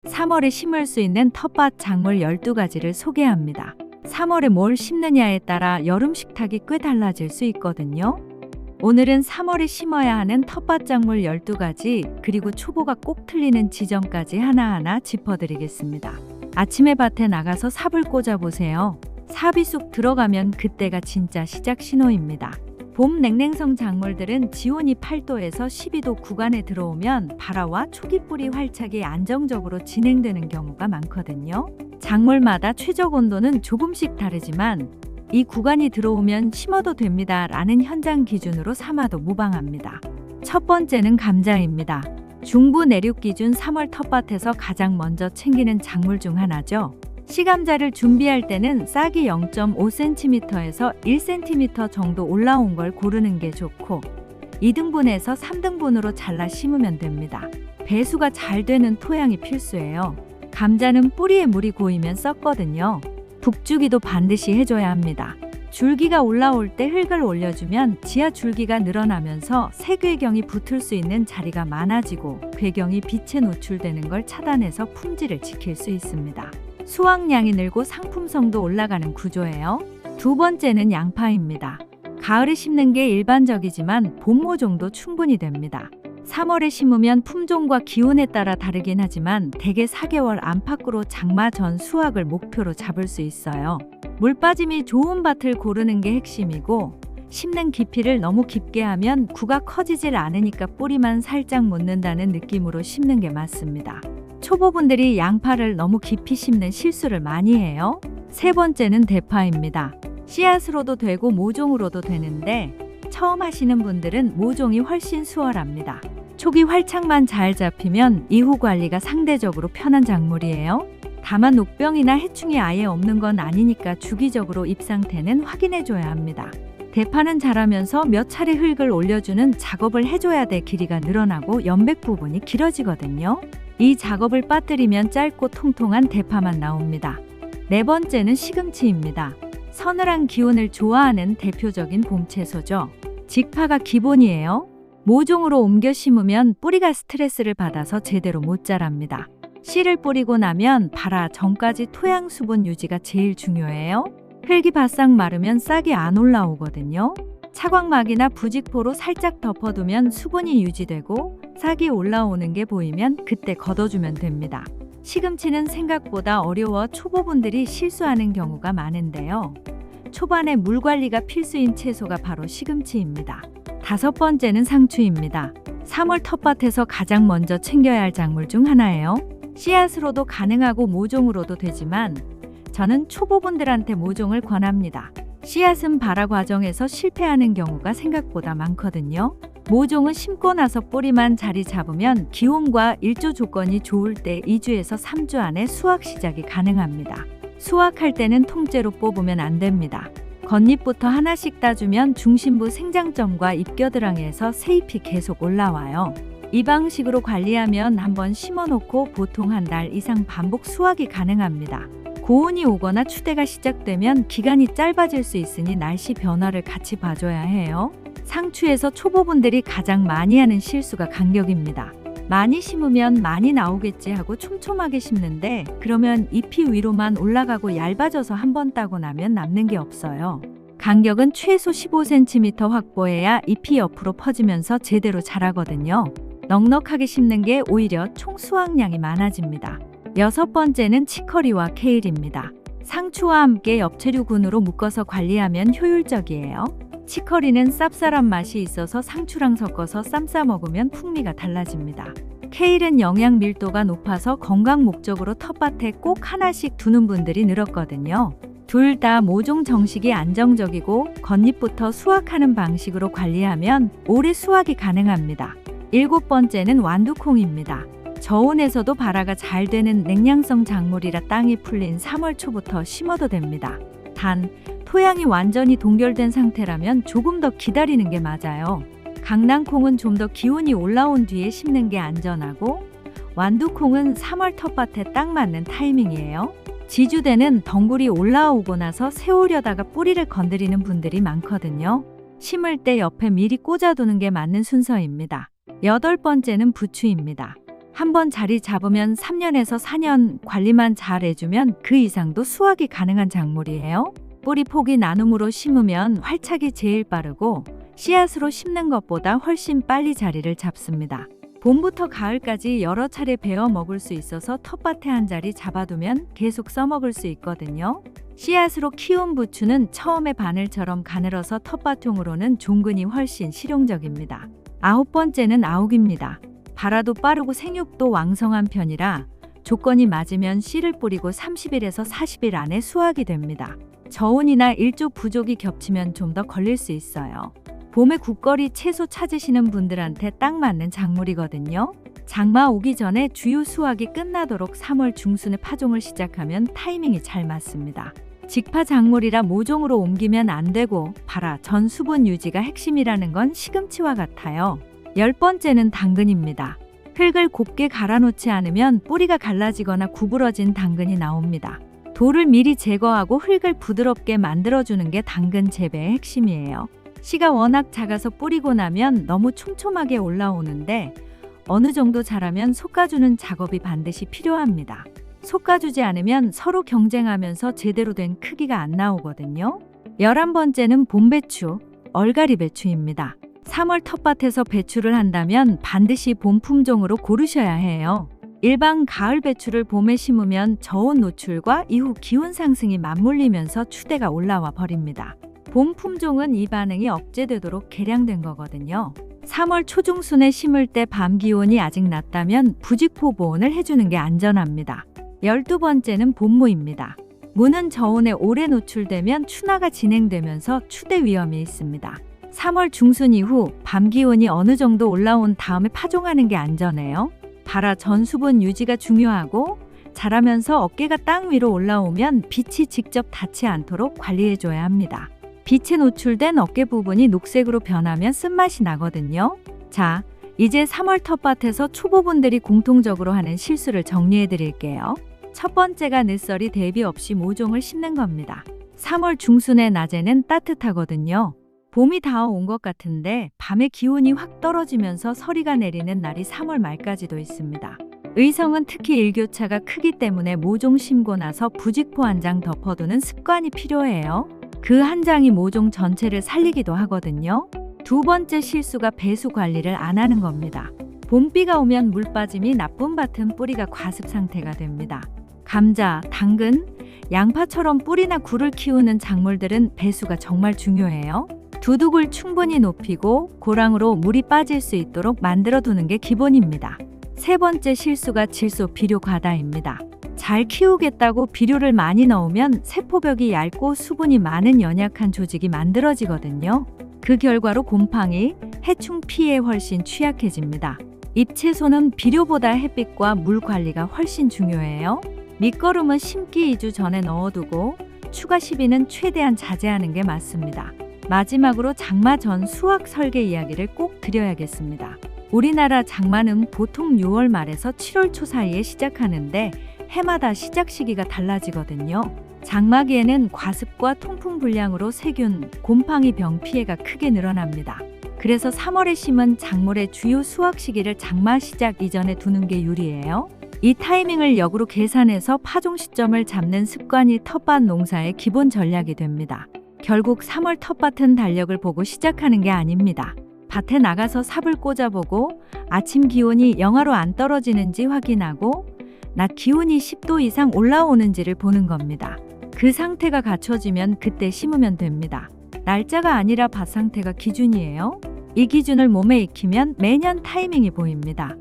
3월에 심을 수 있는 텃밭 작물 12가지를 소개합니다. 3월에 뭘 심느냐에 따라 여름 식탁이 꽤 달라질 수 있거든요. 오늘은 3월에 심어야 하는 텃밭 작물 12가지 그리고 초보가 꼭 틀리는 지점까지 하나하나 짚어드리겠습니다. 아침에 밭에 나가서 삽을 꽂아보세요. 삽이 쑥 들어가면 그때가 진짜 시작 신호입니다. 봄 냉랭성 작물들은 지온이 8도에서 12도 구간에 들어오면 발화와 초기 뿌리 활착이 안정적으로 진행되는 경우가 많거든요. 작물마다 최적 온도는 조금씩 다르지만 이 구간이 들어오면 심어도 됩니다 라는 현장 기준으로 삼아도 무방합니다. 첫 번째는 감자입니다. 중부 내륙 기준 3월 텃밭에서 가장 먼저 챙기는 작물 중 하나죠. 시감자를 준비할 때는 싹이 0.5cm에서 1cm 정도 올라온 걸 고르는 게 좋고 2등분에서 3등분으로 잘라 심으면 됩니다. 배수가 잘 되는 토양이 필수예요. 감자는 뿌리에 물이 고이면 썩거든요. 북주기도 반드시 해줘야 합니다. 줄기가 올라올 때 흙을 올려주면 지하 줄기가 늘어나면서 색외경이 붙을 수 있는 자리가 많아지고 궤경이 빛에 노출되는 걸 차단해서 품질을 지킬 수 있습니다. 수확량이 늘고 상품성도 올라가는 구조예요. 두 번째는 양파입니다. 가을에 심는 게 일반적이지만 봄 모종도 충분히 됩니다. 3월에 심으면 품종과 기온에 따라 다르긴 하지만 대개 4개월 안팎으로 장마 전 수확을 목표로 잡을 수 있어요. 물 빠짐이 좋은 밭을 고르는 게 핵심이고 심는 깊이를 너무 깊게 하면 구가 커지질 않으니까 뿌리만 살짝 묻는다는 느낌으로 심는 게 맞습니다. 초보분들이 양파를 너무 깊이 심는 실수를 많이 해요. 세 번째는 대파입니다. 씨앗으로도 되고 모종으로도 되는데 처음 하시는 분들은 모종이 훨씬 수월합니다. 초기 활착만 잘 잡히면 이후 관리가 상대적으로 편한 작물이에요. 다만 녹병이나 해충이 아예 없는 건 아니니까 주기적으로 잎 상태는 확인해줘야 합니다. 대파는 자라면서 몇 차례 흙을 올려주는 작업을 해줘야 돼 길이가 늘어나고 연백 부분이 길어지거든요. 이 작업을 빠뜨리면 짧고 통통한 대파만 나옵니다. 네 번째는 시금치입니다. 서늘한 기온을 좋아하는 대표적인 봄 채소죠. 직파가 기본이에요. 모종으로 옮겨 심으면 뿌리가 스트레스를 받아서 제대로 못 자랍니다. 씨를 뿌리고 나면 발화 전까지 토양 수분 유지가 제일 중요해요. 흙이 바싹 마르면 싹이 안 올라오거든요. 차광막이나 부직포로 살짝 덮어두면 수분이 유지되고 싹이 올라오는 게 보이면 그때 걷어주면 됩니다. 시금치는 생각보다 어려워 초보분들이 실수하는 경우가 많은데요. 초반에 물 관리가 필수인 채소가 바로 시금치입니다. 다섯 번째는 상추입니다. 3월 텃밭에서 가장 먼저 챙겨야 할 작물 중 하나예요. 씨앗으로도 가능하고 모종으로도 되지만 저는 초보분들한테 모종을 권합니다. 씨앗은 발화 과정에서 실패하는 경우가 생각보다 많거든요. 모종은 심고 나서 뿌리만 자리 잡으면 기온과 일조 조건이 좋을 때 2주에서 3주 안에 수확 시작이 가능합니다. 수확할 때는 통째로 뽑으면 안 됩니다. 겉잎부터 하나씩 따주면 중심부 생장점과 잎겨드랑이에서 새잎이 계속 올라와요. 이 방식으로 관리하면 한번 심어놓고 보통 한 달 이상 반복 수확이 가능합니다. 고온이 오거나 추대가 시작되면 기간이 짧아질 수 있으니 날씨 변화를 같이 봐줘야 해요. 상추에서 초보분들이 가장 많이 하는 실수가 간격입니다. 많이 심으면 많이 나오겠지 하고 촘촘하게 심는데 그러면 잎이 위로만 올라가고 얇아져서 한 번 따고 나면 남는 게 없어요. 간격은 최소 15cm 확보해야 잎이 옆으로 퍼지면서 제대로 자라거든요. 넉넉하게 심는 게 오히려 총 수확량이 많아집니다. 여섯 번째는 치커리와 케일입니다. 상추와 함께 엽채류군으로 묶어서 관리하면 효율적이에요. 치커리는 쌉쌀한 맛이 있어서 상추랑 섞어서 쌈 싸 먹으면 풍미가 달라집니다. 케일은 영양 밀도가 높아서 건강 목적으로 텃밭에 꼭 하나씩 두는 분들이 늘었거든요. 둘 다 모종 정식이 안정적이고 겉잎부터 수확하는 방식으로 관리하면 오래 수확이 가능합니다. 일곱 번째는 완두콩입니다. 저온에서도 발화가 잘 되는 냉량성 작물이라 땅이 풀린 3월 초부터 심어도 됩니다. 단, 토양이 완전히 동결된 상태라면 조금 더 기다리는 게 맞아요. 강낭콩은 좀 더 기온이 올라온 뒤에 심는 게 안전하고 완두콩은 3월 텃밭에 딱 맞는 타이밍이에요. 지주대는 덩굴이 올라오고 나서 세우려다가 뿌리를 건드리는 분들이 많거든요. 심을 때 옆에 미리 꽂아두는 게 맞는 순서입니다. 여덟 번째는 부추입니다. 한번 자리 잡으면 3년에서 4년 관리만 잘 해주면 그 이상도 수확이 가능한 작물이에요. 뿌리 폭이 나눔으로 심으면 활착이 제일 빠르고 씨앗으로 심는 것보다 훨씬 빨리 자리를 잡습니다. 봄부터 가을까지 여러 차례 베어 먹을 수 있어서 텃밭에 한 자리 잡아두면 계속 써먹을 수 있거든요. 씨앗으로 키운 부추는 처음에 바늘처럼 가늘어서 텃밭용으로는 종근이 훨씬 실용적입니다. 9번째는 아욱입니다. 발화도 빠르고 생육도 왕성한 편이라 조건이 맞으면 씨를 뿌리고 30일에서 40일 안에 수확이 됩니다. 저온이나 일조 부족이 겹치면 좀 더 걸릴 수 있어요. 봄에 국거리 채소 찾으시는 분들한테 딱 맞는 작물이거든요. 장마 오기 전에 주요 수확이 끝나도록 3월 중순에 파종을 시작하면 타이밍이 잘 맞습니다. 직파 작물이라 모종으로 옮기면 안 되고 발화 전 수분 유지가 핵심이라는 건 시금치와 같아요. 10번째는 당근입니다. 흙을 곱게 갈아놓지 않으면 뿌리가 갈라지거나 구부러진 당근이 나옵니다. 돌을 미리 제거하고 흙을 부드럽게 만들어주는 게 당근 재배의 핵심이에요. 씨가 워낙 작아서 뿌리고 나면 너무 촘촘하게 올라오는데 어느 정도 자라면 솎아주는 작업이 반드시 필요합니다. 솎아주지 않으면 서로 경쟁하면서 제대로 된 크기가 안 나오거든요. 11번째는 봄배추, 얼갈이 배추입니다. 3월 텃밭에서 배추를 한다면 반드시 봄 품종으로 고르셔야 해요. 일반 가을 배추를 봄에 심으면 저온 노출과 이후 기온 상승이 맞물리면서 추대가 올라와 버립니다. 봄 품종은 이 반응이 억제되도록 개량된 거거든요. 3월 초중순에 심을 때 밤 기온이 아직 낮다면 부직포 보온을 해주는 게 안전합니다. 12번째는 봄무입니다. 무는 저온에 오래 노출되면 추나가 진행되면서 추대 위험이 있습니다. 3월 중순 이후 밤 기온이 어느 정도 올라온 다음에 파종하는 게 안전해요. 발화 전 수분 유지가 중요하고 자라면서 어깨가 땅 위로 올라오면 빛이 직접 닿지 않도록 관리해줘야 합니다. 빛에 노출된 어깨 부분이 녹색으로 변하면 쓴맛이 나거든요. 자, 이제 3월 텃밭에서 초보분들이 공통적으로 하는 실수를 정리해 드릴게요. 첫 번째가 늦설이 대비 없이 모종을 심는 겁니다. 3월 중순의 낮에는 따뜻하거든요. 봄이 다 온 것 같은데 밤에 기온이 확 떨어지면서 서리가 내리는 날이 3월 말까지도 있습니다. 의성은 특히 일교차가 크기 때문에 모종 심고 나서 부직포 한 장 덮어두는 습관이 필요해요. 그 한 장이 모종 전체를 살리기도 하거든요. 두 번째 실수가 배수 관리를 안 하는 겁니다. 봄비가 오면 물 빠짐이 나쁜 밭은 뿌리가 과습 상태가 됩니다. 감자, 당근, 양파처럼 뿌리나 굴을 키우는 작물들은 배수가 정말 중요해요. 두둑을 충분히 높이고 고랑으로 물이 빠질 수 있도록 만들어 두는 게 기본입니다. 세 번째 실수가 질소 비료 과다입니다. 잘 키우겠다고 비료를 많이 넣으면 세포벽이 얇고 수분이 많은 연약한 조직이 만들어지거든요. 그 결과로 곰팡이, 해충 피해에 훨씬 취약해집니다. 잎채소는 비료보다 햇빛과 물 관리가 훨씬 중요해요. 밑거름은 심기 2주 전에 넣어두고 추가 시비는 최대한 자제하는 게 맞습니다. 마지막으로 장마 전 수확 설계 이야기를 꼭 드려야겠습니다. 우리나라 장마는 보통 6월 말에서 7월 초 사이에 시작하는데 해마다 시작 시기가 달라지거든요. 장마기에는 과습과 통풍 불량으로 세균, 곰팡이 병 피해가 크게 늘어납니다. 그래서 3월에 심은 작물의 주요 수확 시기를 장마 시작 이전에 두는 게 유리해요. 이 타이밍을 역으로 계산해서 파종 시점을 잡는 습관이 텃밭 농사의 기본 전략이 됩니다. 결국 3월 텃밭은 달력을 보고 시작하는 게 아닙니다. 밭에 나가서 삽을 꽂아보고 아침 기온이 영하로 안 떨어지는지 확인하고 낮 기온이 10도 이상 올라오는지를 보는 겁니다. 그 상태가 갖춰지면 그때 심으면 됩니다. 날짜가 아니라 밭 상태가 기준이에요. 이 기준을 몸에 익히면 매년 타이밍이 보입니다.